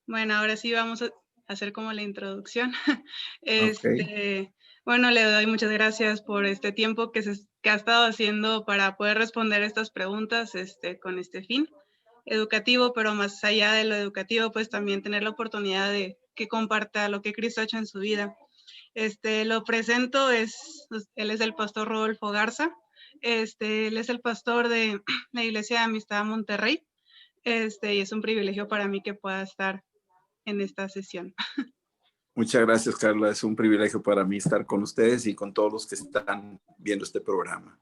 Bueno, ahora sí vamos a hacer como la introducción. Ok, Bueno, le doy muchas gracias por este tiempo que ha estado haciendo para poder responder estas preguntas, con este fin educativo, pero más allá de lo educativo, pues también tener la oportunidad de que comparta lo que Cristo ha hecho en su vida. Lo presento, él es el pastor Rodolfo Garza. Él es el pastor de la Iglesia de Amistad Monterrey. Y es un privilegio para mí que pueda estar en esta sesión. muchas gracias, Carla. Es un privilegio para mí estar con ustedes y con todos los que están viendo este programa.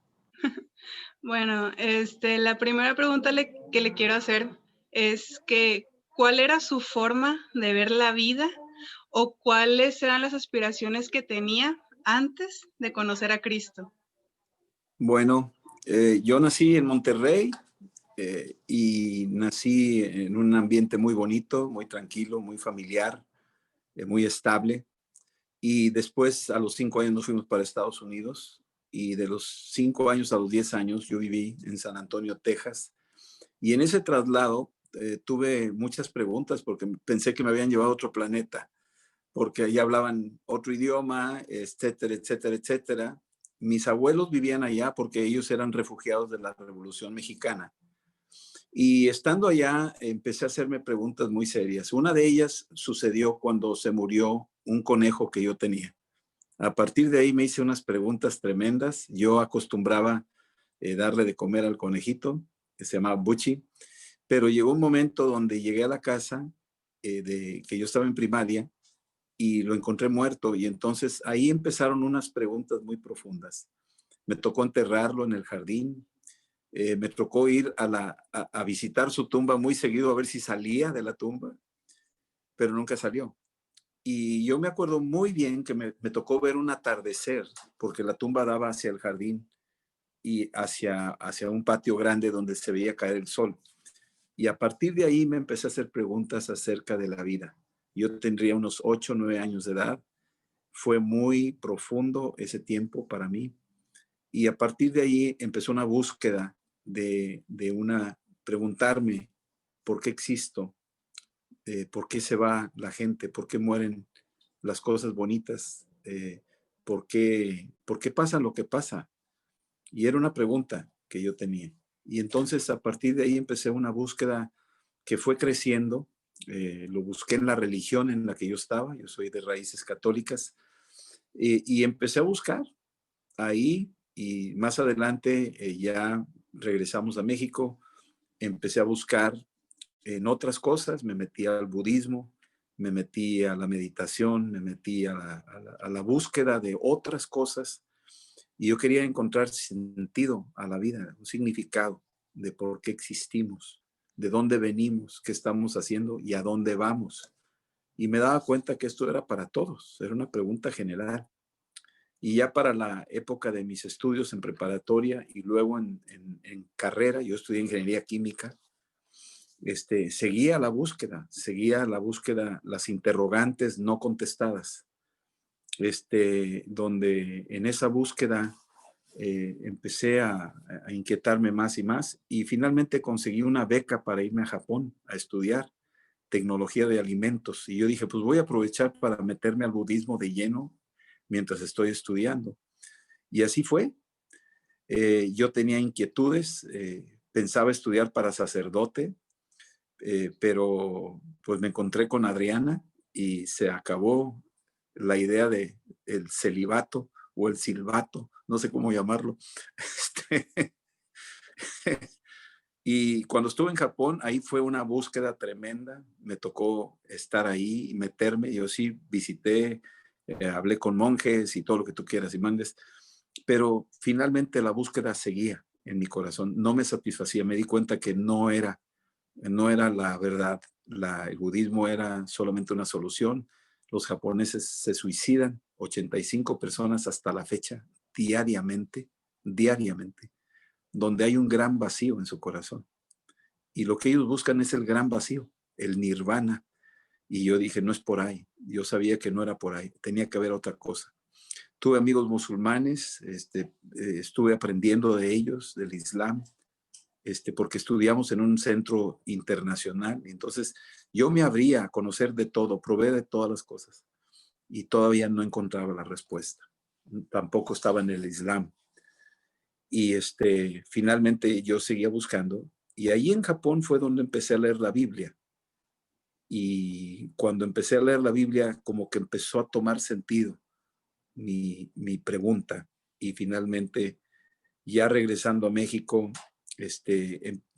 Bueno, la primera pregunta que le quiero hacer es que, ¿cuál era su forma de ver la vida o cuáles eran las aspiraciones que tenía antes de conocer a Cristo? Bueno, yo nací en Monterrey y nací en un ambiente muy bonito, muy tranquilo, muy familiar, muy estable. Y después, a los 5 años, nos fuimos para Estados Unidos. Y de los 5 años a los 10 años, yo viví en San Antonio, Texas. Y en ese traslado tuve muchas preguntas porque pensé que me habían llevado a otro planeta, porque ahí hablaban otro idioma, etcétera, etcétera, etcétera. Mis abuelos vivían allá porque ellos eran refugiados de la Revolución Mexicana. Y estando allá, empecé a hacerme preguntas muy serias. Una de ellas sucedió cuando se murió un conejo que yo tenía. A partir de ahí me hice unas preguntas tremendas. Yo acostumbraba darle de comer al conejito, que se llamaba Buchi, pero llegó un momento donde llegué a la casa de que yo estaba en primaria y lo encontré muerto, y entonces ahí empezaron unas preguntas muy profundas. Me tocó enterrarlo en el jardín, me tocó ir a visitar su tumba muy seguido a ver si salía de la tumba, pero nunca salió. Y yo me acuerdo muy bien que me tocó ver un atardecer, porque la tumba daba hacia el jardín y hacia un patio grande donde se veía caer el sol. Y a partir de ahí me empecé a hacer preguntas acerca de la vida. Yo tendría unos 8 o 9 años de edad. Fue muy profundo ese tiempo para mí. Y a partir de ahí empezó una búsqueda preguntarme por qué existo, por qué se va la gente, por qué mueren las cosas bonitas, por qué pasa lo que pasa. Y era una pregunta que yo tenía. Y entonces a partir de ahí empecé una búsqueda que fue creciendo. Lo busqué en la religión en la que yo estaba. Yo soy de raíces católicas. Y empecé a buscar ahí, y más adelante ya regresamos a México. Empecé a buscar en otras cosas, me metí al budismo, me metí a la meditación, me metí a la búsqueda de otras cosas, y yo quería encontrar sentido a la vida, un significado de por qué existimos, de dónde venimos, qué estamos haciendo y a dónde vamos. Y me daba cuenta que esto era para todos, era una pregunta general. Y ya para la época de mis estudios en preparatoria y luego en carrera, yo estudié ingeniería química, seguía la búsqueda, las interrogantes no contestadas, donde en esa búsqueda empecé a inquietarme más y más, y finalmente conseguí una beca para irme a Japón a estudiar tecnología de alimentos. Y yo dije, pues voy a aprovechar para meterme al budismo de lleno mientras estoy estudiando. Y así fue. Yo tenía inquietudes, pensaba estudiar para sacerdote, pero pues me encontré con Adriana y se acabó la idea de el celibato o el silbato, no sé cómo llamarlo. Este, y cuando estuve en Japón, ahí fue una búsqueda tremenda. Me tocó estar ahí y meterme. Yo sí visité, hablé con monjes y todo lo que tú quieras y mandes, pero finalmente la búsqueda seguía en mi corazón. No me satisfacía. Me di cuenta que no era la verdad. El budismo era solamente una solución. Los japoneses se suicidan, 85 personas hasta la fecha, diariamente, diariamente, donde hay un gran vacío en su corazón. Y lo que ellos buscan es el gran vacío, el nirvana. Y yo dije, no es por ahí. Yo sabía que no era por ahí, tenía que haber otra cosa. Tuve amigos musulmanes, estuve aprendiendo de ellos, del Islam, porque estudiamos en un centro internacional. Entonces, yo me abría a conocer de todo, probé de todas las cosas y todavía no encontraba la respuesta. Tampoco estaba en el Islam. Y finalmente yo seguía buscando. Y ahí en Japón fue donde empecé a leer la Biblia. Y cuando empecé a leer la Biblia, como que empezó a tomar sentido mi pregunta. Y finalmente, ya regresando a México,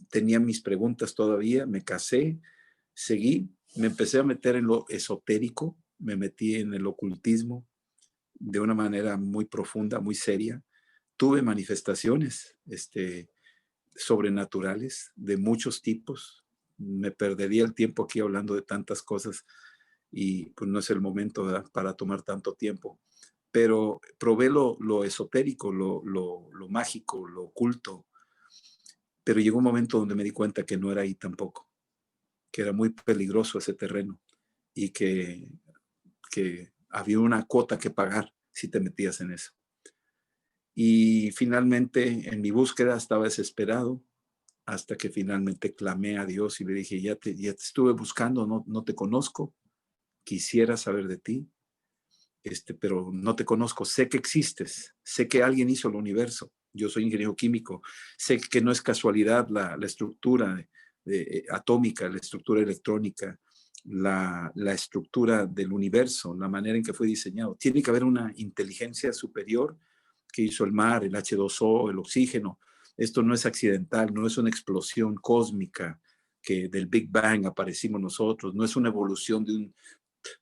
tenía mis preguntas todavía, me casé, seguí, me empecé a meter en lo esotérico, me metí en el ocultismo de una manera muy profunda, muy seria. Tuve manifestaciones sobrenaturales de muchos tipos. Me perdería el tiempo aquí hablando de tantas cosas y pues no es el momento, ¿verdad?, para tomar tanto tiempo. Pero probé lo esotérico, lo mágico, lo oculto. Pero llegó un momento donde me di cuenta que no era ahí tampoco, que era muy peligroso ese terreno y que había una cuota que pagar si te metías en eso. Y finalmente en mi búsqueda estaba desesperado hasta que finalmente clamé a Dios y le dije, ya te estuve buscando, no te conozco, quisiera saber de ti, pero no te conozco, sé que existes, sé que alguien hizo el universo, yo soy ingeniero químico, sé que no es casualidad la estructura atómica, la estructura electrónica, la estructura del universo, la manera en que fue diseñado. Tiene que haber una inteligencia superior que hizo el mar, el H2O, el oxígeno. Esto no es accidental, no es una explosión cósmica que del Big Bang aparecimos nosotros, no es una evolución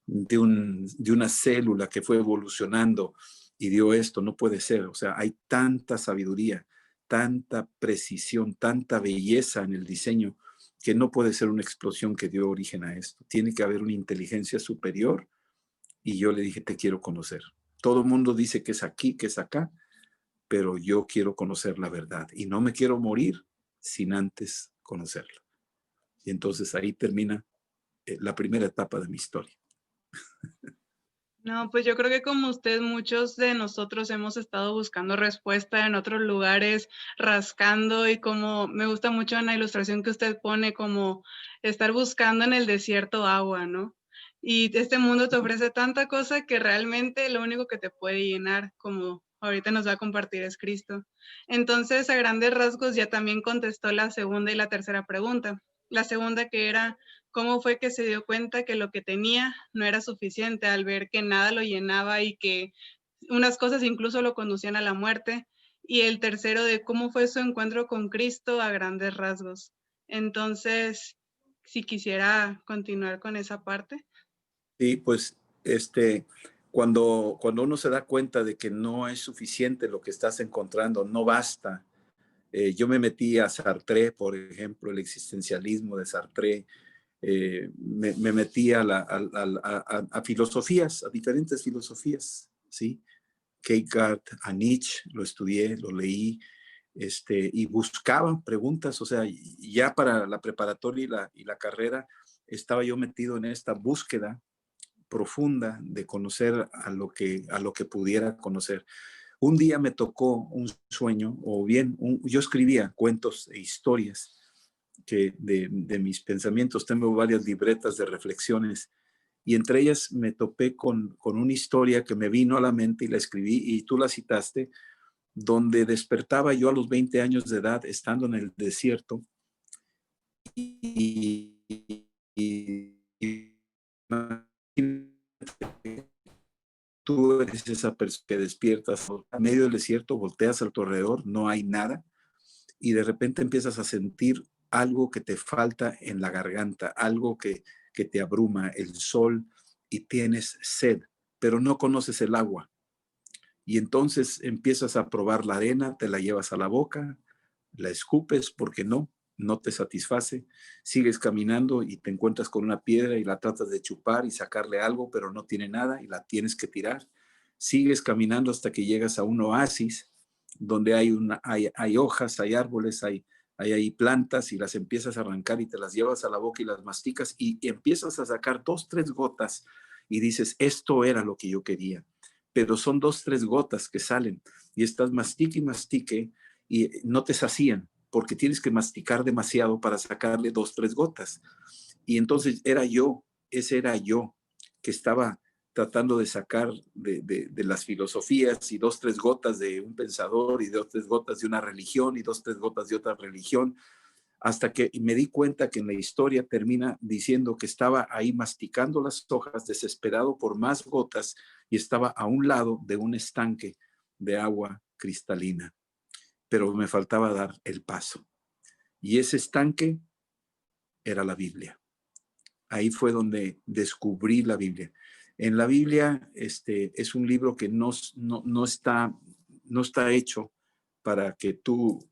de una célula que fue evolucionando y dio esto, no puede ser. O sea, hay tanta sabiduría, tanta precisión, tanta belleza en el diseño que no puede ser una explosión que dio origen a esto. Tiene que haber una inteligencia superior y yo le dije, te quiero conocer. Todo el mundo dice que es aquí, que es acá, pero yo quiero conocer la verdad y no me quiero morir sin antes conocerla. Y entonces ahí termina la primera etapa de mi historia. No, pues yo creo que como usted, muchos de nosotros hemos estado buscando respuesta en otros lugares, rascando, y como me gusta mucho en la ilustración que usted pone, como estar buscando en el desierto agua, ¿no? Y este mundo te ofrece tanta cosa que realmente lo único que te puede llenar, como ahorita nos va a compartir, es Cristo. Entonces, a grandes rasgos, ya también contestó la segunda y la tercera pregunta. La segunda, que era, ¿cómo fue que se dio cuenta que lo que tenía no era suficiente al ver que nada lo llenaba y que unas cosas incluso lo conducían a la muerte? Y el tercero, de cómo fue su encuentro con Cristo a grandes rasgos. Entonces, si quisiera continuar con esa parte. Sí, pues cuando uno se da cuenta de que no es suficiente lo que estás encontrando, no basta. Yo me metí a Sartre, por ejemplo, el existencialismo de Sartre. Me metí a filosofías, a diferentes filosofías, ¿sí? Kierkegaard, a Nietzsche, lo estudié, lo leí, y buscaba preguntas, o sea, ya para la preparatoria y la carrera estaba yo metido en esta búsqueda profunda de conocer a lo que pudiera conocer. Un día me tocó un sueño, o bien, yo escribía cuentos e historias de mis pensamientos, tengo varias libretas de reflexiones, y entre ellas me topé con una historia que me vino a la mente y la escribí, y tú la citaste, donde despertaba yo a los 20 años de edad, estando en el desierto, y, y tú eres esa persona que despiertas a medio del desierto, volteas a tu alrededor, no hay nada, y de repente empiezas a sentir algo que te falta en la garganta, algo que te abruma, el sol, y tienes sed, pero no conoces el agua. Y entonces empiezas a probar la arena, te la llevas a la boca, la escupes porque no te satisface, sigues caminando y te encuentras con una piedra y la tratas de chupar y sacarle algo, pero no tiene nada y la tienes que tirar. Sigues caminando hasta que llegas a un oasis donde hay hojas, hay árboles, hay plantas, y las empiezas a arrancar y te las llevas a la boca y las masticas y empiezas a sacar 2, 3 gotas y dices, esto era lo que yo quería. Pero son 2, 3 gotas que salen y estás mastique y mastique y no te sacían. porque tienes que masticar demasiado para sacarle 2, 3 gotas. Y entonces ese era yo, que estaba tratando de sacar de las filosofías y 2, 3 gotas de un pensador y 2, 3 gotas de una religión y 2, 3 gotas de otra religión, hasta que me di cuenta que en la historia termina diciendo que estaba ahí masticando las hojas, desesperado por más gotas, y estaba a un lado de un estanque de agua cristalina, pero me faltaba dar el paso. Y ese estanque era la Biblia. Ahí fue donde descubrí la Biblia. En la Biblia es un libro que no está hecho para que tú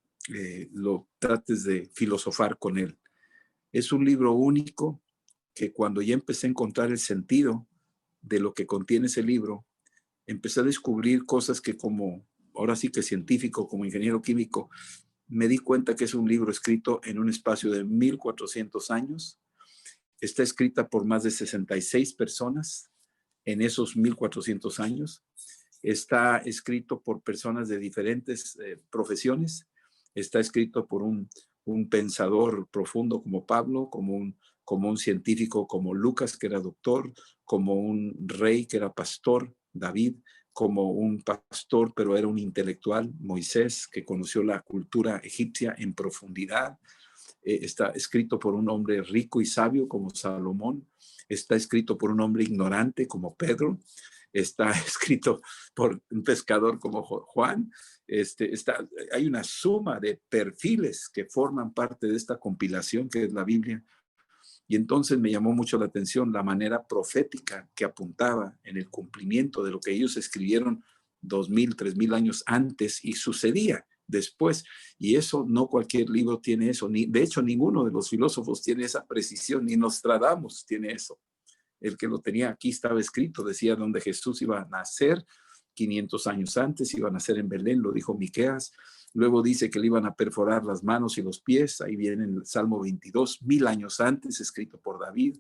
lo trates de filosofar con él. Es un libro único que cuando ya empecé a encontrar el sentido de lo que contiene ese libro, empecé a descubrir cosas que ahora sí que científico, como ingeniero químico, me di cuenta que es un libro escrito en un espacio de 1400 años. Está escrita por más de 66 personas en esos 1400 años. Está escrito por personas de diferentes profesiones. Está escrito por un pensador profundo como Pablo, como un científico como Lucas, que era doctor, como un rey que era pastor, David, como un pastor, pero era un intelectual, Moisés, que conoció la cultura egipcia en profundidad. Está escrito por un hombre rico y sabio como Salomón. Está escrito por un hombre ignorante como Pedro. Está escrito por un pescador como Juan. Hay una suma de perfiles que forman parte de esta compilación que es la Biblia. Y entonces me llamó mucho la atención la manera profética que apuntaba en el cumplimiento de lo que ellos escribieron 2000, 3000 años antes y sucedía después. Y eso no cualquier libro tiene eso. De hecho, ninguno de los filósofos tiene esa precisión, ni Nostradamus tiene eso. El que lo tenía aquí estaba escrito, decía donde Jesús iba a nacer 500 años antes, iba a nacer en Belén, lo dijo Miqueas. Luego dice que le iban a perforar las manos y los pies, ahí viene en el Salmo 22, 1000 años antes, escrito por David.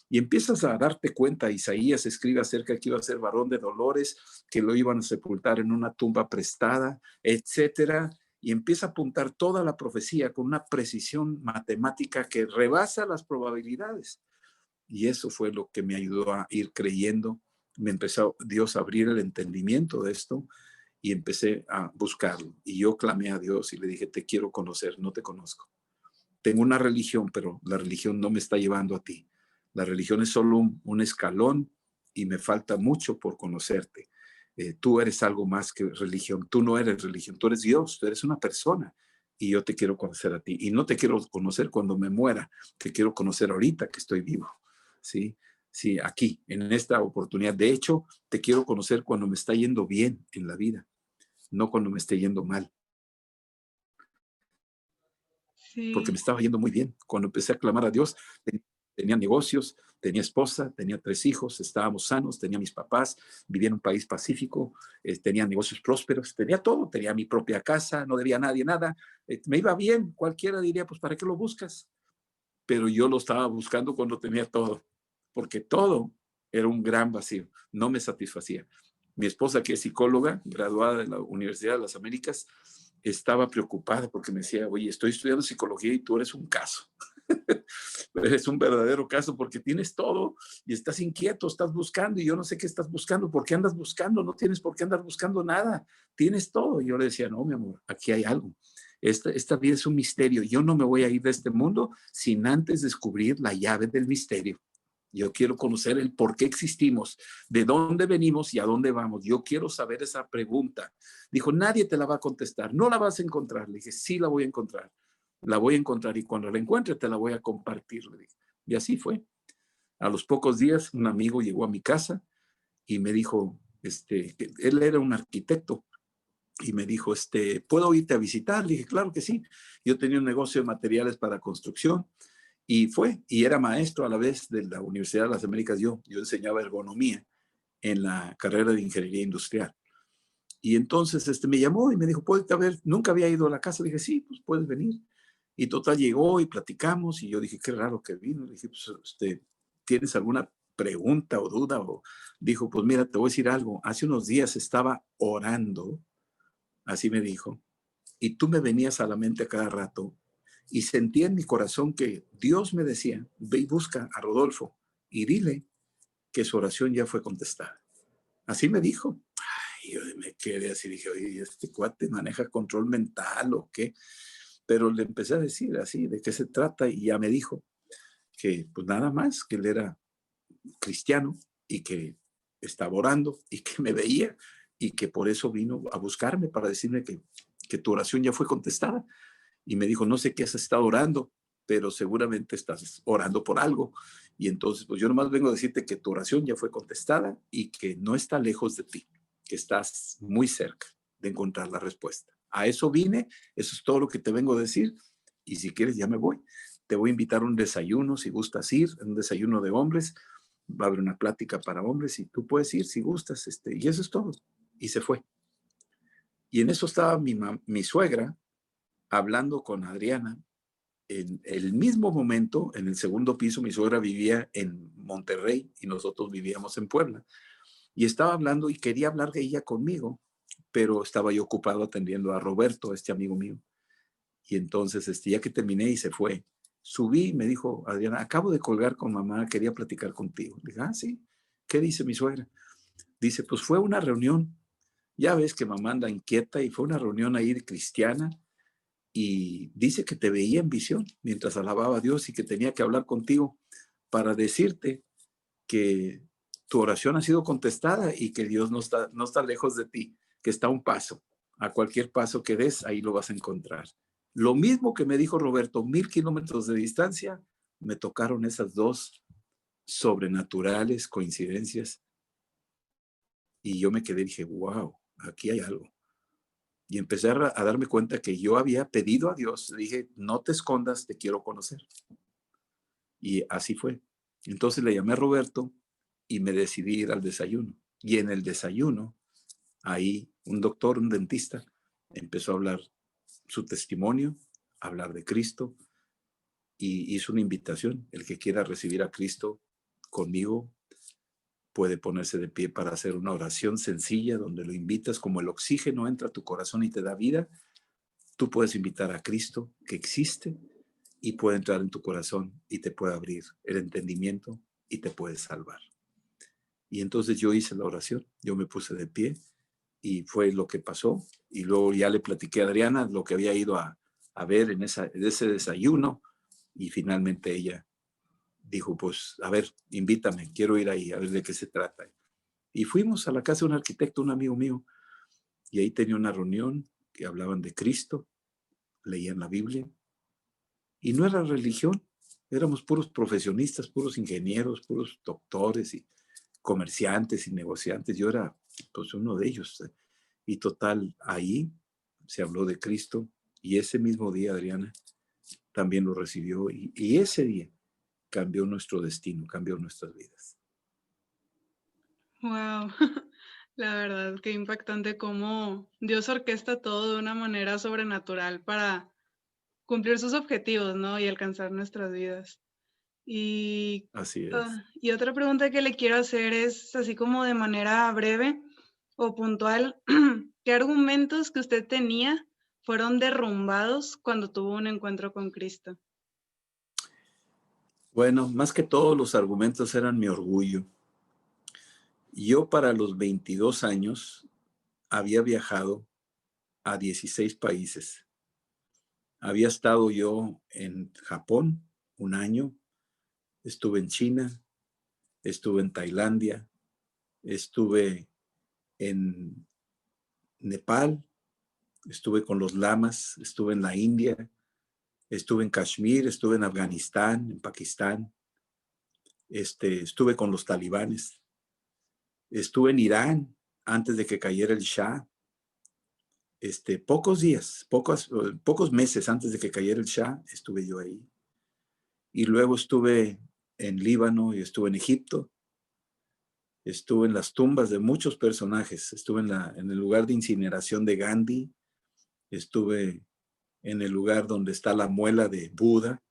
Y empiezas a darte cuenta, Isaías escribe acerca de que iba a ser varón de dolores, que lo iban a sepultar en una tumba prestada, etcétera. Y empieza a apuntar toda la profecía con una precisión matemática que rebasa las probabilidades. Y eso fue lo que me ayudó a ir creyendo. Me empezó Dios a abrir el entendimiento de esto y empecé a buscarlo. Y yo clamé a Dios y le dije, te quiero conocer, no te conozco. Tengo una religión, pero la religión no me está llevando a ti. La religión es solo un escalón y me falta mucho por conocerte. Tú eres algo más que religión. Tú no eres religión, tú eres Dios, tú eres una persona. Y yo te quiero conocer a ti. Y no te quiero conocer cuando me muera, te quiero conocer ahorita que estoy vivo. ¿Sí? Sí, aquí, en esta oportunidad. De hecho, te quiero conocer cuando me está yendo bien en la vida, no cuando me esté yendo mal. Porque me Sí. estaba yendo muy bien. Cuando empecé a clamar a Dios, tenía negocios, tenía esposa, tenía 3 hijos, estábamos sanos, tenía mis papás, vivía en un país pacífico, tenía negocios prósperos, tenía todo, tenía mi propia casa, no debía a nadie nada, me iba bien. Cualquiera diría, pues, ¿para qué lo buscas? Pero yo lo estaba buscando cuando tenía todo, porque todo era un gran vacío, no me satisfacía. Mi esposa, que es psicóloga, graduada de la Universidad de las Américas, estaba preocupada porque me decía, oye, estoy estudiando psicología y tú eres un caso. Eres un verdadero caso porque tienes todo y estás inquieto, estás buscando y yo no sé qué estás buscando. ¿Por qué andas buscando? No tienes por qué andar buscando nada. Tienes todo. Y yo le decía, no, mi amor, aquí hay algo. Esta vida es un misterio. Yo no me voy a ir de este mundo sin antes descubrir la llave del misterio. Yo quiero conocer el por qué existimos, de dónde venimos y a dónde vamos. Yo quiero saber esa pregunta. Dijo, nadie te la va a contestar, no la vas a encontrar. Le dije, sí la voy a encontrar. La voy a encontrar y cuando la encuentre te la voy a compartir, le dije. Y así fue. A los pocos días, un amigo llegó a mi casa y me dijo, él era un arquitecto, y me dijo, ¿puedo irte a visitar? Le dije, claro que sí. Yo tenía un negocio de materiales para construcción y era maestro a la vez de la Universidad de las Américas. Yo enseñaba ergonomía en la carrera de ingeniería industrial. Y entonces me llamó y me dijo, ¿puedes ver? Nunca había ido a la casa. Le dije, sí, pues puedes venir. Y total llegó y platicamos y yo dije, qué raro que vino. Le dije, pues, ¿tienes alguna pregunta o duda? O dijo, pues mira, te voy a decir algo. Hace unos días estaba orando, así me dijo, y tú me venías a la mente a cada rato y sentía en mi corazón que Dios me decía, ve y busca a Rodolfo y dile que su oración ya fue contestada. Así me dijo. Ay, yo me quedé así, dije, oye, ¿este cuate maneja control mental o qué? Pero le empecé a decir así, ¿de qué se trata? Y ya me dijo que pues nada más, que él era cristiano y que estaba orando y que me veía y que por eso vino a buscarme para decirme que tu oración ya fue contestada. Y me dijo, no sé qué has estado orando, pero seguramente estás orando por algo. Y entonces, pues yo nomás vengo a decirte que tu oración ya fue contestada y que no está lejos de ti, que estás muy cerca de encontrar la respuesta. A eso vine, eso es todo lo que te vengo a decir. Y si quieres, ya me voy. Te voy a invitar a un desayuno, si gustas ir, un desayuno de hombres. Va a haber una plática para hombres y tú puedes ir si gustas. Y eso es todo. Y se fue. Y en eso estaba mi suegra hablando con Adriana. En el mismo momento, en el segundo piso, mi suegra vivía en Monterrey y nosotros vivíamos en Puebla. Y estaba hablando y quería hablar de ella conmigo, pero estaba yo ocupado atendiendo a Roberto, este amigo mío. Y entonces, ya que terminé y se fue, subí y me dijo, Adriana, acabo de colgar con mamá, quería platicar contigo. Le dije, ah, sí, ¿qué dice mi suegra? Dice, pues fue una reunión. Ya ves que mamá anda inquieta y fue una reunión ahí cristiana y dice que te veía en visión mientras alababa a Dios y que tenía que hablar contigo para decirte que tu oración ha sido contestada y que Dios no está lejos de ti, que está a un paso. A cualquier paso que des, ahí lo vas a encontrar. Lo mismo que me dijo Roberto, 1000 kilómetros de distancia, me tocaron esas dos sobrenaturales coincidencias y yo me quedé y dije, wow, aquí hay algo. Y empecé a darme cuenta que yo había pedido a Dios, le dije, no te escondas, te quiero conocer. Y así fue. Entonces le llamé a Roberto y me decidí ir al desayuno. Y en el desayuno, ahí un doctor, un dentista, empezó a hablar su testimonio, a hablar de Cristo y hizo una invitación. El que quiera recibir a Cristo conmigo puede ponerse de pie para hacer una oración sencilla donde lo invitas, como el oxígeno entra a tu corazón y te da vida. Tú puedes invitar a Cristo que existe y puede entrar en tu corazón y te puede abrir el entendimiento y te puede salvar. Y entonces yo hice la oración, yo me puse de pie y fue lo que pasó. Y luego ya le platiqué a Adriana lo que había ido a ver en ese desayuno y finalmente ella dijo, pues, a ver, invítame, quiero ir ahí, a ver de qué se trata. Y fuimos a la casa de un arquitecto, un amigo mío, y ahí tenía una reunión que hablaban de Cristo, leían la Biblia, y no era religión, éramos puros profesionistas, puros ingenieros, puros doctores y comerciantes y negociantes. Yo era pues uno de ellos. Y total, ahí se habló de Cristo y ese mismo día Adriana también lo recibió y ese día cambió nuestro destino, cambió nuestras vidas. Wow, la verdad, qué impactante cómo Dios orquesta todo de una manera sobrenatural para cumplir sus objetivos, ¿no? Y alcanzar nuestras vidas. Y, Así es. y otra pregunta que le quiero hacer es, así como de manera breve o puntual, ¿qué argumentos que usted tenía fueron derrumbados cuando tuvo un encuentro con Cristo? Bueno, más que todos los argumentos eran mi orgullo. Yo para los 22 años había viajado a 16 países. Había estado yo en Japón un año, estuve en China, estuve en Tailandia, estuve en Nepal, estuve con los lamas, estuve en la India, estuve en Kashmir, estuve en Afganistán, en Pakistán, estuve con los talibanes, estuve en Irán antes de que cayera el Shah, pocos días, pocos meses antes de que cayera el Shah, estuve yo ahí. Y luego estuve en Líbano y estuve en Egipto. Estuve en las tumbas de muchos personajes. Estuve en el lugar de incineración de Gandhi. Estuve en el lugar donde está la muela de Buda.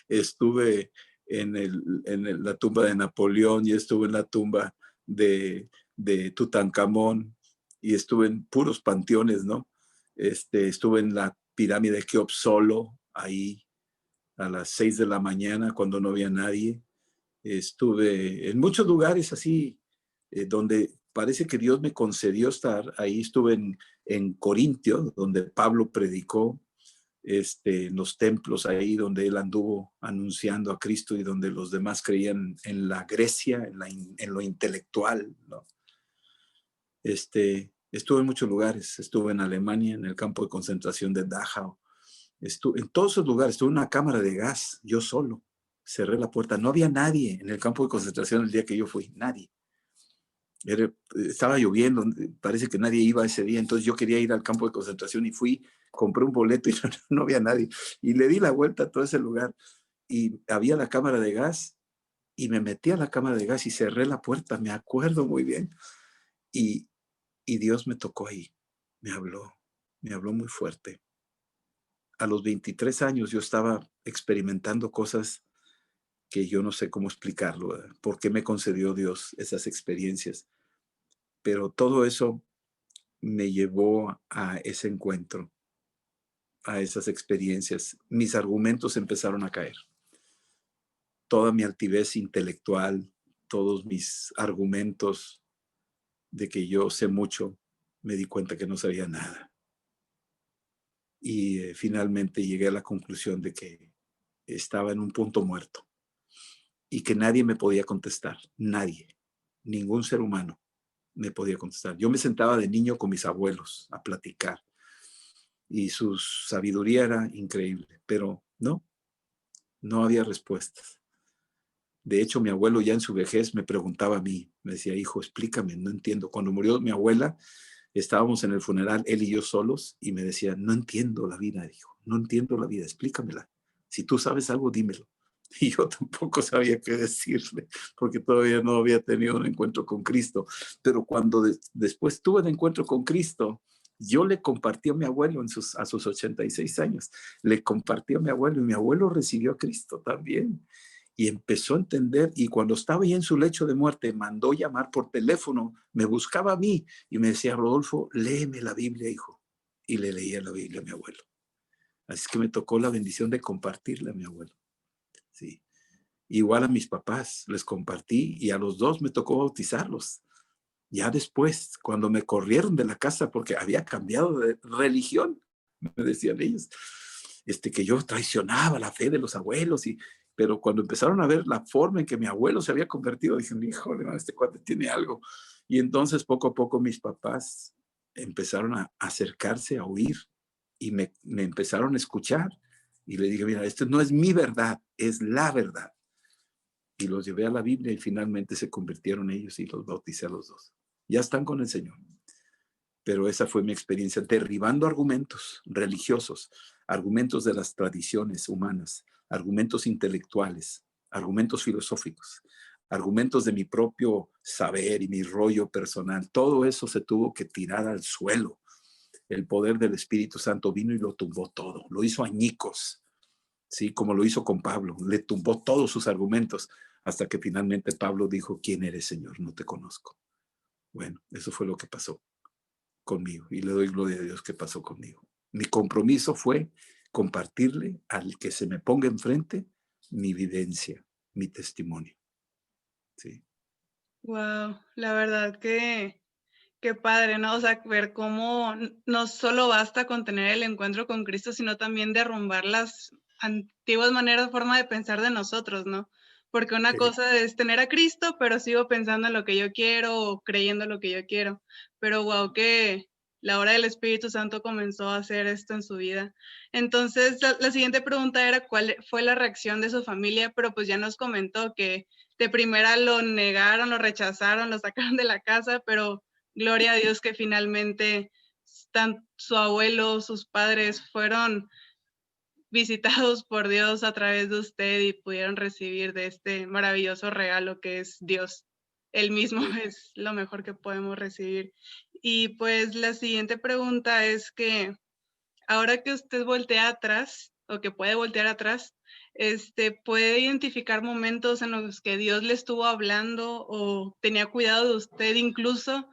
Estuve en la tumba de Napoleón y estuve en la tumba de Tutankamón y estuve en puros panteones, ¿no? Estuve en la pirámide de Keops solo, ahí a las 6 de la mañana cuando no había nadie. Estuve en muchos lugares así, donde parece que Dios me concedió estar. Ahí estuve en Corintio, donde Pablo predicó, en los templos ahí donde él anduvo anunciando a Cristo y donde los demás creían en la Grecia, en lo intelectual, ¿no? Estuve en muchos lugares. Estuve en Alemania, en el campo de concentración de Dachau. Estuve en todos esos lugares. Estuve en una cámara de gas, yo solo. Cerré la puerta. No había nadie en el campo de concentración el día que yo fui. Nadie. Estaba lloviendo. Parece que nadie iba ese día. Entonces yo quería ir al campo de concentración y fui. Compré un boleto y no había nadie. Y le di la vuelta a todo ese lugar. Y había la cámara de gas. Y me metí a la cámara de gas y cerré la puerta. Me acuerdo muy bien. Y, y Dios me tocó ahí. Me habló muy fuerte. A los 23 años yo estaba experimentando cosas que yo no sé cómo explicarlo, ¿verdad? ¿Por qué me concedió Dios esas experiencias? Pero todo eso me llevó a ese encuentro, a esas experiencias. Mis argumentos empezaron a caer. Toda mi altivez intelectual, todos mis argumentos de que yo sé mucho, me di cuenta que no sabía nada. Y finalmente llegué a la conclusión de que estaba en un punto muerto y que nadie me podía contestar, nadie, ningún ser humano me podía contestar. Yo me sentaba de niño con mis abuelos a platicar y su sabiduría era increíble, pero no había respuestas. De hecho, mi abuelo ya en su vejez me preguntaba a mí, me decía, hijo, explícame, no entiendo. Cuando murió mi abuela, estábamos en el funeral, él y yo solos, y me decía, no entiendo la vida, dijo, no entiendo la vida, explícamela. Si tú sabes algo, dímelo. Y yo tampoco sabía qué decirle, porque todavía no había tenido un encuentro con Cristo. Pero cuando después tuve el encuentro con Cristo, yo le compartí a mi abuelo a sus 86 años, le compartí a mi abuelo y mi abuelo recibió a Cristo también. Y empezó a entender, y cuando estaba ya en su lecho de muerte, mandó llamar por teléfono, me buscaba a mí y me decía, Rodolfo, léeme la Biblia, hijo. Y le leía la Biblia a mi abuelo. Así que me tocó la bendición de compartirle a mi abuelo. Sí. Igual a mis papás les compartí y a los dos me tocó bautizarlos. Ya después, cuando me corrieron de la casa porque había cambiado de religión, me decían ellos, que yo traicionaba la fe de los abuelos, pero cuando empezaron a ver la forma en que mi abuelo se había convertido, dijeron, híjole, este cuate tiene algo. Y entonces poco a poco mis papás empezaron a acercarse, a oír y me empezaron a escuchar. Y le dije, mira, esto no es mi verdad, es la verdad. Y los llevé a la Biblia y finalmente se convirtieron ellos y los bauticé a los dos. Ya están con el Señor. Pero esa fue mi experiencia, derribando argumentos religiosos, argumentos de las tradiciones humanas, argumentos intelectuales, argumentos filosóficos, argumentos de mi propio saber y mi rollo personal. Todo eso se tuvo que tirar al suelo. El poder del Espíritu Santo vino y lo tumbó todo, lo hizo añicos, ¿sí? Como lo hizo con Pablo, le tumbó todos sus argumentos hasta que finalmente Pablo dijo, ¿quién eres, Señor? No te conozco. Bueno, eso fue lo que pasó conmigo y le doy gloria a Dios que pasó conmigo. Mi compromiso fue compartirle al que se me ponga enfrente mi vivencia, mi testimonio. Sí. Wow, la verdad que qué padre, ¿no? O sea, ver cómo no solo basta con tener el encuentro con Cristo, sino también derrumbar las antiguas maneras, forma de pensar de nosotros, ¿no? Porque una cosa es tener a Cristo, pero sigo pensando en lo que yo quiero o creyendo lo que yo quiero. Pero wow, que la obra del Espíritu Santo comenzó a hacer esto en su vida. Entonces, la siguiente pregunta era cuál fue la reacción de su familia, pero pues ya nos comentó que de primera lo negaron, lo rechazaron, lo sacaron de la casa, pero gloria a Dios que finalmente su abuelo, sus padres fueron visitados por Dios a través de usted y pudieron recibir de este maravilloso regalo que es Dios. Él mismo es lo mejor que podemos recibir. Y pues la siguiente pregunta es que ahora que usted voltea atrás o que puede voltear atrás, puede identificar momentos en los que Dios le estuvo hablando o tenía cuidado de usted incluso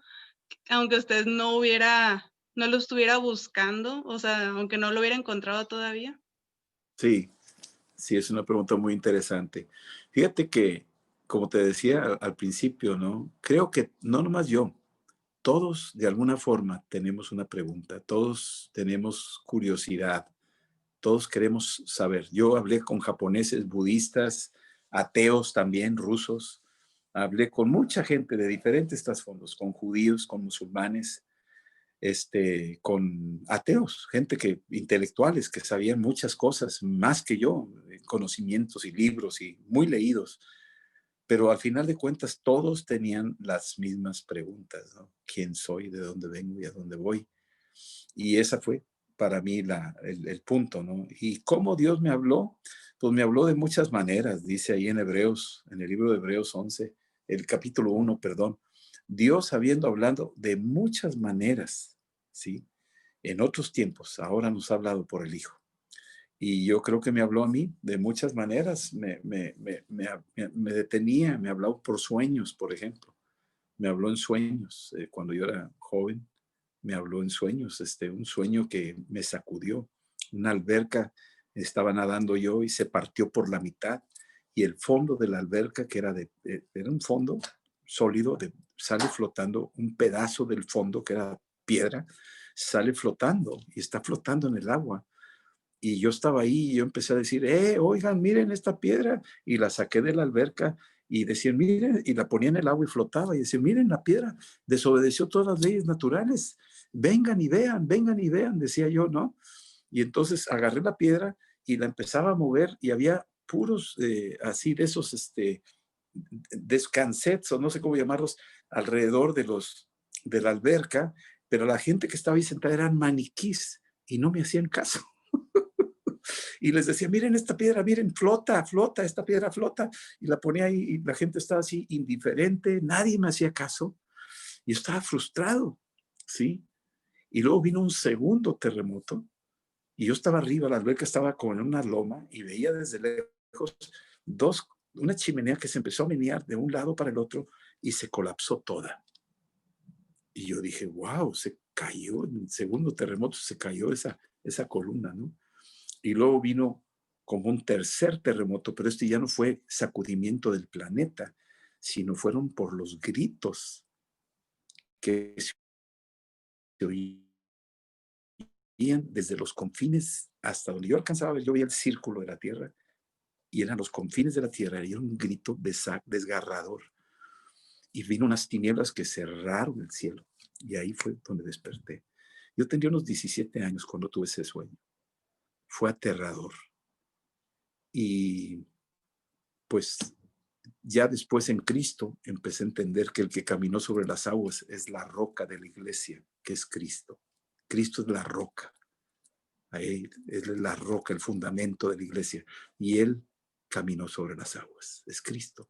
aunque usted no hubiera no lo estuviera buscando, o sea, aunque no lo hubiera encontrado todavía. Sí, sí, es una pregunta muy interesante. Fíjate que, como te decía al principio, ¿no? Creo que no nomás yo, todos de alguna forma tenemos una pregunta, todos tenemos curiosidad, todos queremos saber. Yo hablé con japoneses, budistas, ateos también, rusos. Hablé con mucha gente de diferentes trasfondos, con judíos, con musulmanes, con ateos, gente que, intelectuales que sabían muchas cosas, más que yo, conocimientos y libros y muy leídos. Pero al final de cuentas todos tenían las mismas preguntas, ¿no? ¿Quién soy? ¿De dónde vengo? ¿Y a dónde voy? Y esa fue para mí el punto, ¿no? ¿Y cómo Dios me habló? Pues me habló de muchas maneras, dice ahí en Hebreos, en el libro de Hebreos 11, el capítulo 1, perdón. Dios habiendo hablado de muchas maneras, ¿sí? En otros tiempos, ahora nos ha hablado por el Hijo. Y yo creo que me habló a mí de muchas maneras. Me detenía, me habló por sueños, por ejemplo. Me habló en sueños cuando yo era joven. Me habló en sueños, un sueño que me sacudió. Una alberca, estaba nadando yo y se partió por la mitad. Y el fondo de la alberca, que era un fondo sólido, sale flotando un pedazo del fondo, que era piedra, sale flotando y está flotando en el agua. Y yo estaba ahí y yo empecé a decir, oigan, miren esta piedra. Y la saqué de la alberca y decían, miren, y la ponía en el agua y flotaba. Y decían, miren la piedra, desobedeció todas las leyes naturales. Vengan y vean, decía yo, ¿no? Y entonces agarré la piedra y la empezaba a mover y había puros así de esos descansets o no sé cómo llamarlos alrededor de la alberca, pero la gente que estaba ahí sentada eran maniquís y no me hacían caso. Y les decía, miren esta piedra, miren, flota, flota, esta piedra flota. Y la ponía ahí y la gente estaba así indiferente, nadie me hacía caso. Y yo estaba frustrado, ¿sí? Y luego vino un segundo terremoto y yo estaba arriba, la alberca estaba como en una loma y veía desde lejos una chimenea que se empezó a menear de un lado para el otro y se colapsó toda. Y yo dije, wow, se cayó, en el segundo terremoto se cayó esa columna, ¿no? Y luego vino como un tercer terremoto, pero este ya no fue sacudimiento del planeta, sino fueron por los gritos que se oían desde los confines hasta donde yo alcanzaba a ver. Yo veía el círculo de la Tierra y eran los confines de la Tierra, y era un grito desgarrador. Y vino unas tinieblas que cerraron el cielo, y ahí fue donde desperté. Yo tendría unos 17 años cuando tuve ese sueño. Fue aterrador. Y pues ya después en Cristo empecé a entender que el que caminó sobre las aguas es la roca de la iglesia, que es Cristo. Cristo es la roca. Él es la roca, el fundamento de la iglesia. Y Él caminó sobre las aguas. Es Cristo.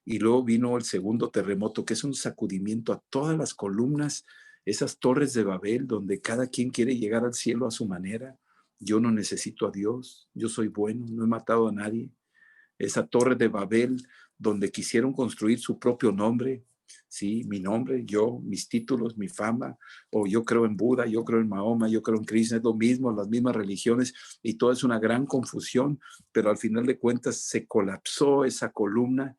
Y luego vino el segundo terremoto, que es un sacudimiento a todas las columnas, esas torres de Babel, donde cada quien quiere llegar al cielo a su manera. Yo no necesito a Dios, yo soy bueno, no he matado a nadie. Esa torre de Babel, donde quisieron construir su propio nombre, ¿sí? Mi nombre, yo, mis títulos, mi fama, o yo creo en Buda, yo creo en Mahoma, yo creo en Krishna, es lo mismo, las mismas religiones, y todo es una gran confusión, pero al final de cuentas se colapsó esa columna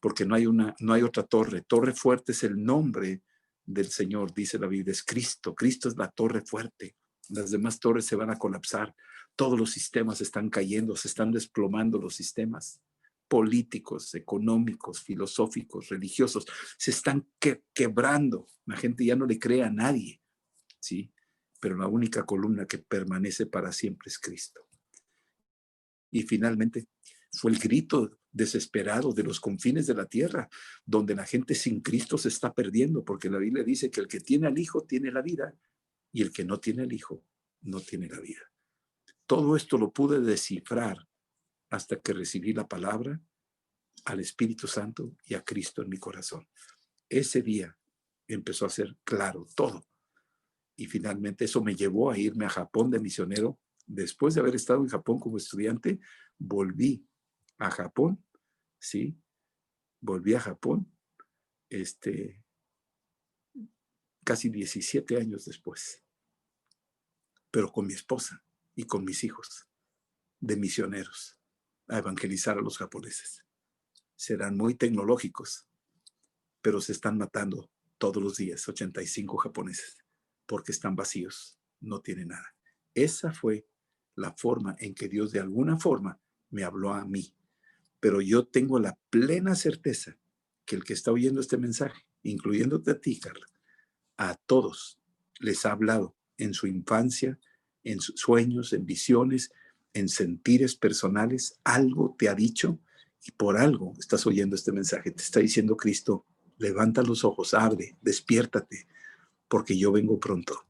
porque no hay otra torre. Torre fuerte es el nombre del Señor, dice la Biblia, es Cristo. Cristo es la torre fuerte. Las demás torres se van a colapsar. Todos los sistemas están cayendo, se están desplomando los sistemas políticos, económicos, filosóficos, religiosos, se están quebrando. La gente ya no le cree a nadie, ¿sí? Pero la única columna que permanece para siempre es Cristo. Y finalmente fue el grito desesperado de los confines de la tierra, donde la gente sin Cristo se está perdiendo, porque la Biblia dice que el que tiene al Hijo tiene la vida y el que no tiene al Hijo no tiene la vida. Todo esto lo pude descifrar hasta que recibí la palabra, al Espíritu Santo y a Cristo en mi corazón. Ese día empezó a ser claro todo. Y finalmente eso me llevó a irme a Japón de misionero. Después de haber estado en Japón como estudiante, volví a Japón, ¿sí? Volví a Japón, casi 17 años después, pero con mi esposa y con mis hijos, de misioneros, a evangelizar a los japoneses. Serán muy tecnológicos, pero se están matando todos los días 85 japoneses porque están vacíos, no tienen nada. Esa fue la forma en que Dios de alguna forma me habló a mí. Pero yo tengo la plena certeza que el que está oyendo este mensaje, incluyéndote a ti, Carla, a todos les ha hablado en su infancia, en sus sueños, en visiones, en sentires personales. Algo te ha dicho y por algo estás oyendo este mensaje. Te está diciendo Cristo, levanta los ojos, abre, despiértate, porque yo vengo pronto.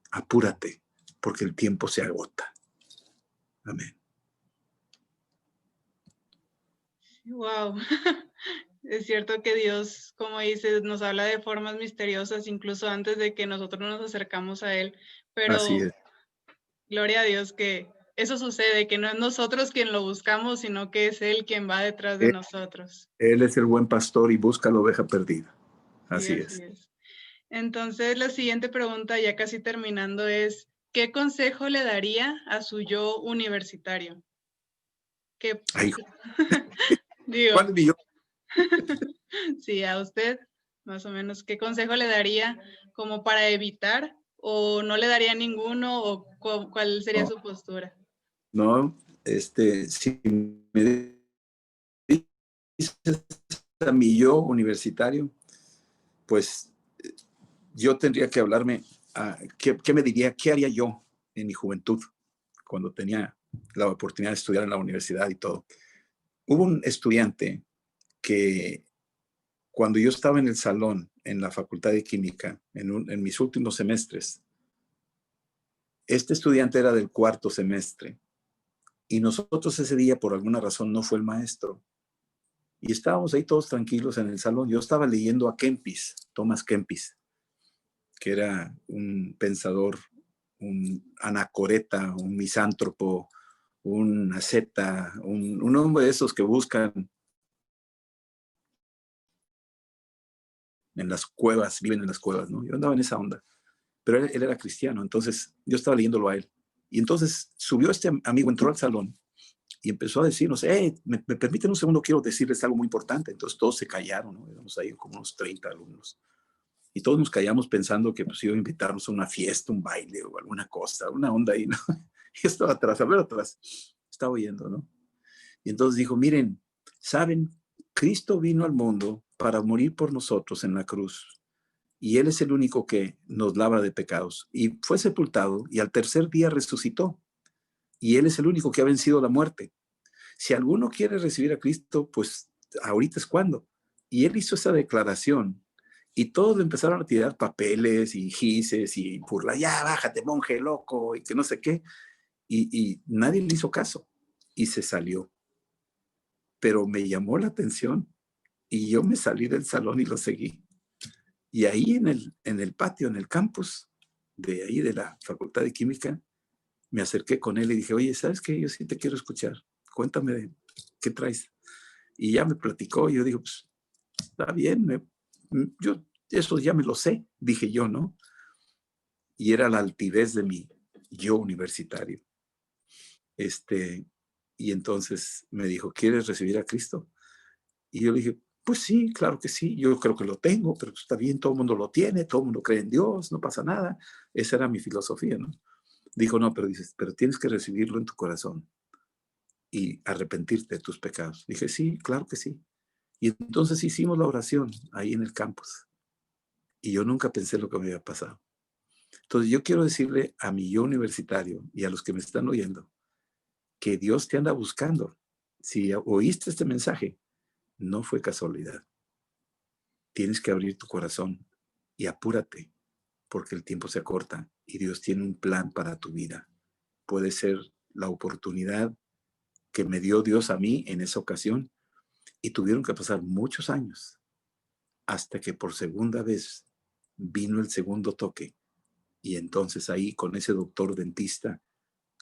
Apúrate, porque el tiempo se agota. Amén. Wow. Es cierto que Dios, como dices, nos habla de formas misteriosas, incluso antes de que nosotros nos acercamos a Él. Así Pero es. gloria a Dios que eso sucede, que no es nosotros quien lo buscamos, sino que es Él quien va detrás de nosotros. Él es el buen pastor y busca la oveja perdida. Sí, Así así es. es. Entonces, la siguiente pregunta, ya casi terminando, es, ¿qué consejo le daría a su yo universitario? ¿Qué, Ay, digo, ¿cuál es mi yo? sí, a usted, más o menos, ¿qué consejo le daría como para evitar o no le daría ninguno o cuál sería No, su postura? no, si me dices a mi yo universitario, pues yo tendría que hablarme, ¿qué me diría? ¿Qué haría yo en mi juventud cuando tenía la oportunidad de estudiar en la universidad y todo? Hubo un estudiante que cuando yo estaba en el salón en la Facultad de Química, en mis últimos semestres, este estudiante era del cuarto semestre y nosotros ese día por alguna razón no fue el maestro. Y estábamos ahí todos tranquilos en el salón. Yo estaba leyendo a Kempis, Thomas Kempis, que era un pensador, un anacoreta, un misántropo, un asceta, un hombre de esos que buscan en las cuevas, viven en las cuevas, ¿no? Yo andaba en esa onda, pero él era cristiano, entonces yo estaba leyéndolo a él. Y entonces subió este amigo, entró al salón y empezó a decirnos, me permiten un segundo, quiero decirles algo muy importante. Entonces todos se callaron, ¿no? Éramos ahí como unos 30 alumnos. Y todos nos callamos pensando que pues iba a invitarnos a una fiesta, un baile o alguna cosa, una onda ahí, ¿no? Y estaba atrás, a ver atrás, estaba oyendo, ¿no? Y entonces dijo, miren, ¿saben? Cristo vino al mundo para morir por nosotros en la cruz. Y Él es el único que nos lava de pecados. Y fue sepultado y al tercer día resucitó. Y Él es el único que ha vencido la muerte. Si alguno quiere recibir a Cristo, pues ahorita es cuando. Y Él hizo esa declaración. Y todos empezaron a tirar papeles y gises y burla, ya bájate, monje loco, y que no sé qué. Y nadie le hizo caso. Y se salió. Pero me llamó la atención y yo me salí del salón y lo seguí. Y ahí en el patio, en el campus, de ahí de la Facultad de Química, me acerqué con él y dije, oye, ¿sabes qué? Yo sí te quiero escuchar. Cuéntame qué traes. Y ya me platicó. Y yo digo, pues está bien, yo eso ya me lo sé, dije yo, ¿no? Y era la altivez de mi yo universitario. Y entonces me dijo, ¿quieres recibir a Cristo? Y yo le dije, pues sí, claro que sí, yo creo que lo tengo, pero está bien, todo el mundo lo tiene, todo el mundo cree en Dios, no pasa nada. Esa era mi filosofía, ¿no? Dijo, no, pero dices, pero tienes que recibirlo en tu corazón y arrepentirte de tus pecados. Dije, sí, claro que sí. Y entonces hicimos la oración ahí en el campus. Y yo nunca pensé lo que me había pasado. Entonces yo quiero decirle a mi yo universitario y a los que me están oyendo que Dios te anda buscando. Si oíste este mensaje, no fue casualidad. Tienes que abrir tu corazón y apúrate porque el tiempo se acorta y Dios tiene un plan para tu vida. Puede ser la oportunidad que me dio Dios a mí en esa ocasión y tuvieron que pasar muchos años hasta que por segunda vez vino el segundo toque. Y entonces ahí con ese doctor dentista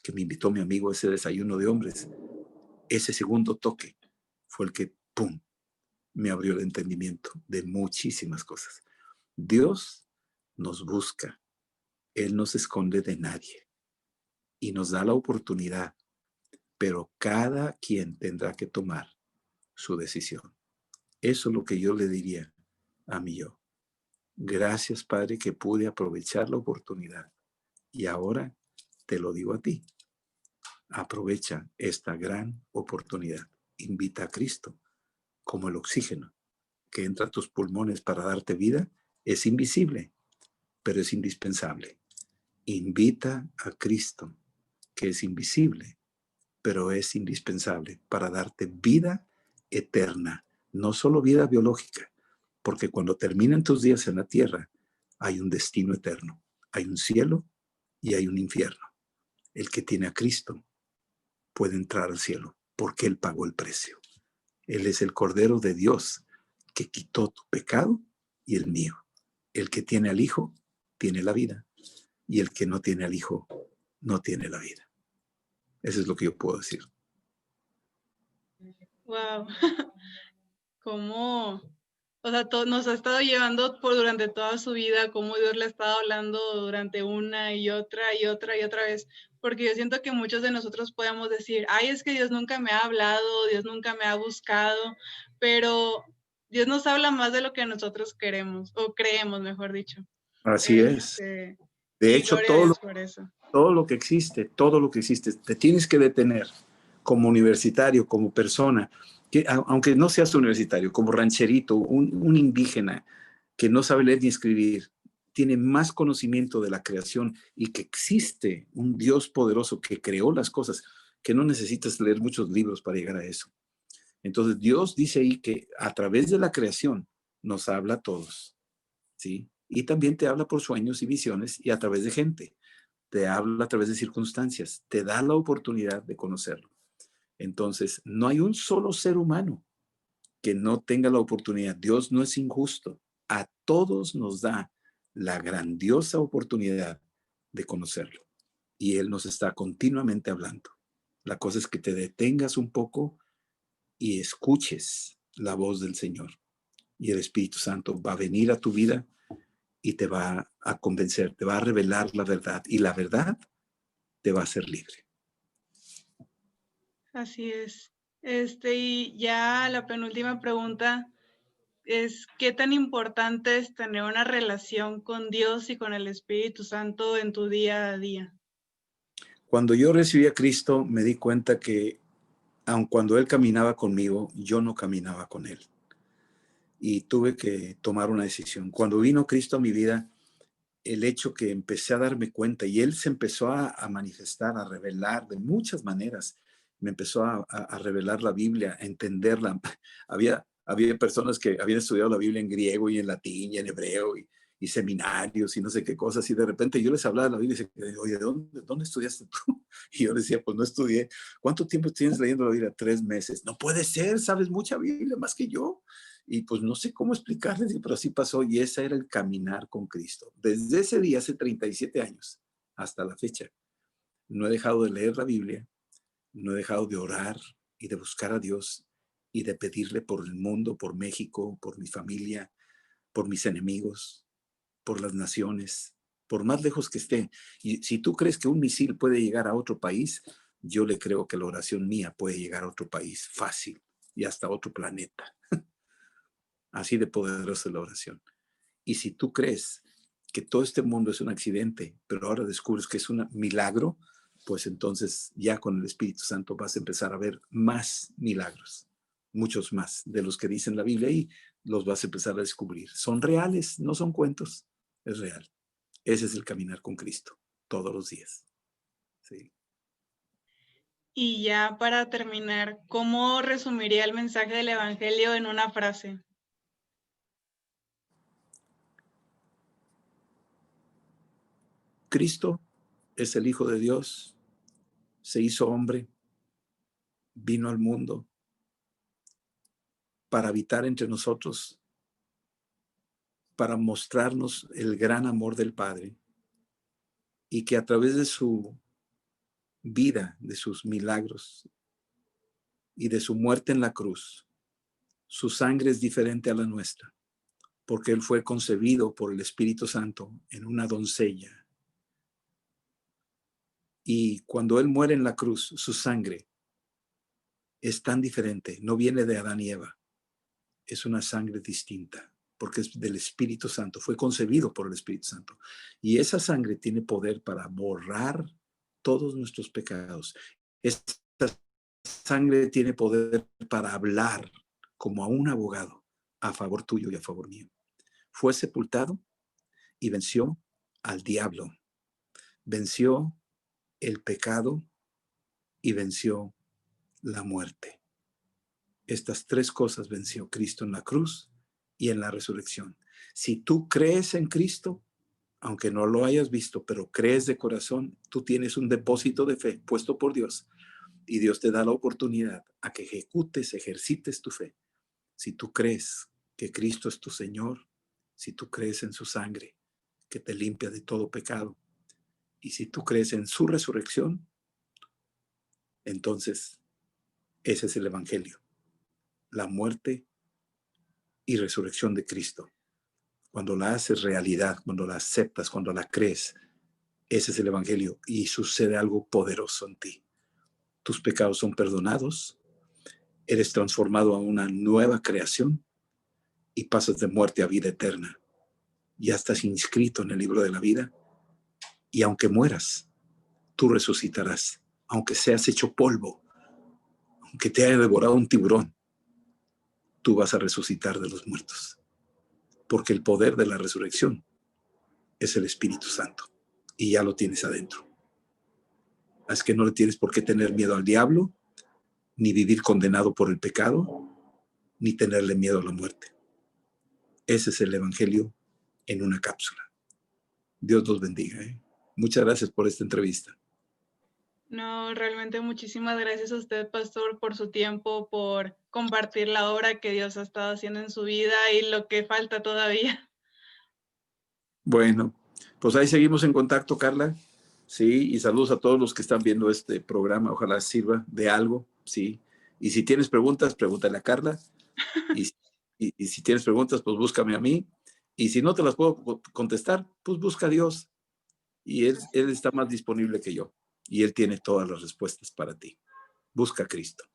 que me invitó mi amigo a ese desayuno de hombres, ese segundo toque fue el que, ¡pum!, me abrió el entendimiento de muchísimas cosas. Dios nos busca. Él no se esconde de nadie y nos da la oportunidad, pero cada quien tendrá que tomar su decisión. Eso es lo que yo le diría a mi yo. Gracias, Padre, que pude aprovechar la oportunidad. Y ahora te lo digo a ti. Aprovecha esta gran oportunidad. Invita a Cristo como el oxígeno que entra a tus pulmones para darte vida. Es invisible, pero es indispensable. Invita a Cristo, que es invisible, pero es indispensable para darte vida eterna, no solo vida biológica, porque cuando terminan tus días en la tierra, hay un destino eterno, hay un cielo y hay un infierno. El que tiene a Cristo puede entrar al cielo, porque Él pagó el precio. Él es el Cordero de Dios que quitó tu pecado y el mío. El que tiene al Hijo tiene la vida, y el que no tiene al Hijo no tiene la vida. Eso es lo que yo puedo decir. Wow. Cómo, o sea, nos ha estado llevando por durante toda su vida, cómo Dios le ha estado hablando durante una y otra y otra y otra vez, porque yo siento que muchos de nosotros podemos decir, ay, es que Dios nunca me ha hablado, Dios nunca me ha buscado, pero Dios nos habla más de lo que nosotros queremos, o creemos, mejor dicho. Así es. Este, De y hecho, gloria a Dios por eso. todo lo que existe, te tienes que detener como universitario, como persona, que aunque no seas universitario, como rancherito, un indígena que no sabe leer ni escribir, tiene más conocimiento de la creación y que existe un Dios poderoso que creó las cosas, que no necesitas leer muchos libros para llegar a eso. Entonces Dios dice ahí que a través de la creación nos habla a todos, ¿sí? Y también te habla por sueños y visiones y a través de gente. Te habla a través de circunstancias, te da la oportunidad de conocerlo. Entonces, no hay un solo ser humano que no tenga la oportunidad. Dios no es injusto. A todos nos da la grandiosa oportunidad de conocerlo. Y Él nos está continuamente hablando. La cosa es que te detengas un poco y escuches la voz del Señor. Y el Espíritu Santo va a venir a tu vida y te va a convencer, te va a revelar la verdad. Y la verdad te va a hacer libre. Así es. Y ya la penúltima pregunta es, ¿qué tan importante es tener una relación con Dios y con el Espíritu Santo en tu día a día? Cuando yo recibí a Cristo, me di cuenta que aun cuando Él caminaba conmigo, yo no caminaba con Él. Y tuve que tomar una decisión. Cuando vino Cristo a mi vida, el hecho que empecé a darme cuenta y Él se empezó a manifestar, a revelar de muchas maneras. Me empezó a revelar la Biblia, a entenderla. Había personas que habían estudiado la Biblia en griego y en latín y en hebreo y seminarios y no sé qué cosas. Y de repente yo les hablaba de la Biblia y decía, oye, ¿de dónde estudiaste tú? Y yo les decía, pues no estudié. ¿Cuánto tiempo tienes leyendo la Biblia? 3 meses. No puede ser, sabes mucha Biblia, más que yo. Y pues no sé cómo explicarles, pero así pasó y ese era el caminar con Cristo. Desde ese día, hace 37 años, hasta la fecha, no he dejado de leer la Biblia, no he dejado de orar y de buscar a Dios y de pedirle por el mundo, por México, por mi familia, por mis enemigos, por las naciones, por más lejos que esté. Y si tú crees que un misil puede llegar a otro país, yo le creo que la oración mía puede llegar a otro país fácil y hasta otro planeta. Así de poderosa es la oración. Y si tú crees que todo este mundo es un accidente, pero ahora descubres que es un milagro, pues entonces ya con el Espíritu Santo vas a empezar a ver más milagros, muchos más de los que dice la Biblia y los vas a empezar a descubrir. Son reales, no son cuentos, es real. Ese es el caminar con Cristo todos los días. Sí. Y ya para terminar, ¿cómo resumiría el mensaje del Evangelio en una frase? Cristo es el Hijo de Dios, se hizo hombre, vino al mundo para habitar entre nosotros, para mostrarnos el gran amor del Padre y que a través de su vida, de sus milagros y de su muerte en la cruz, su sangre es diferente a la nuestra, porque Él fue concebido por el Espíritu Santo en una doncella. Y cuando Él muere en la cruz, su sangre es tan diferente, no viene de Adán y Eva, es una sangre distinta, porque es del Espíritu Santo, fue concebido por el Espíritu Santo. Y esa sangre tiene poder para borrar todos nuestros pecados. Esa sangre tiene poder para hablar como a un abogado a favor tuyo y a favor mío. Fue sepultado y venció al diablo, venció el pecado y venció la muerte. Estas tres cosas venció Cristo en la cruz y en la resurrección. Si tú crees en Cristo, aunque no lo hayas visto, pero crees de corazón, tú tienes un depósito de fe puesto por Dios y Dios te da la oportunidad a que ejercites tu fe. Si tú crees que Cristo es tu Señor, si tú crees en su sangre que te limpia de todo pecado, y si tú crees en su resurrección, entonces ese es el Evangelio, la muerte y resurrección de Cristo. Cuando la haces realidad, cuando la aceptas, cuando la crees, ese es el Evangelio y sucede algo poderoso en ti. Tus pecados son perdonados, eres transformado a una nueva creación y pasas de muerte a vida eterna. Ya estás inscrito en el libro de la vida y aunque mueras, tú resucitarás. Aunque seas hecho polvo, aunque te haya devorado un tiburón, tú vas a resucitar de los muertos. Porque el poder de la resurrección es el Espíritu Santo y ya lo tienes adentro. Así que no le tienes por qué tener miedo al diablo, ni vivir condenado por el pecado, ni tenerle miedo a la muerte. Ese es el Evangelio en una cápsula. Dios los bendiga. Muchas gracias por esta entrevista. No, realmente muchísimas gracias a usted, pastor, por su tiempo, por compartir la obra que Dios ha estado haciendo en su vida y lo que falta todavía. Bueno, pues ahí seguimos en contacto, Carla. Sí, y saludos a todos los que están viendo este programa. Ojalá sirva de algo, sí. Y si tienes preguntas, pregúntale a Carla. Y si tienes preguntas, pues búscame a mí. Y si no te las puedo contestar, pues busca a Dios. Y él está más disponible que yo. Y Él tiene todas las respuestas para ti. Busca a Cristo.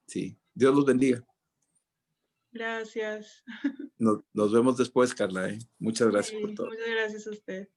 Sí. Dios los bendiga. Gracias. Nos vemos después, Carla. Muchas gracias por Sí, todo. muchas gracias a usted.